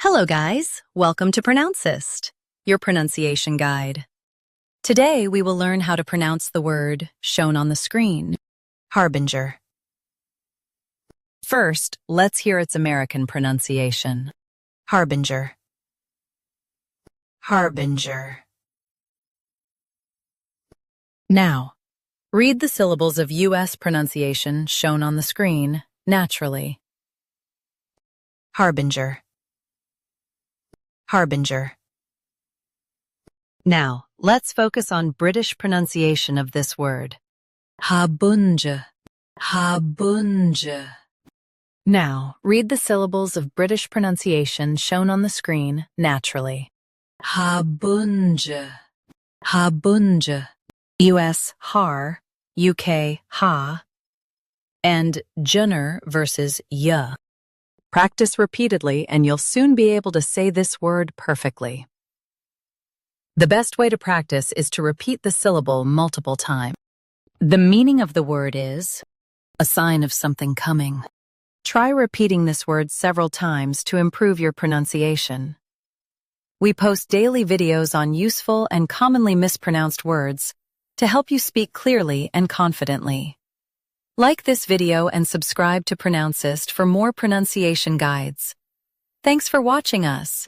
Hello guys, welcome to Pronouncist, your pronunciation guide. Today we will learn how to pronounce the word shown on the screen, harbinger. First, let's hear its American pronunciation. Harbinger. Harbinger. Now, read the syllables of U.S. pronunciation shown on the screen naturally. Harbinger. Harbinger. Now, let's focus on British pronunciation of this word. Harbinger. Harbinger. Now, read the syllables of British pronunciation shown on the screen naturally. Harbinger. Harbinger. US har, UK ha, and junner versus ya. Practice repeatedly and you'll soon be able to say this word perfectly. The best way to practice is to repeat the syllable multiple times. The meaning of the word is a sign of something coming. Try repeating this word several times to improve your pronunciation. We post daily videos on useful and commonly mispronounced words to help you speak clearly and confidently. Like this video and subscribe to Pronouncist for more pronunciation guides. Thanks for watching us.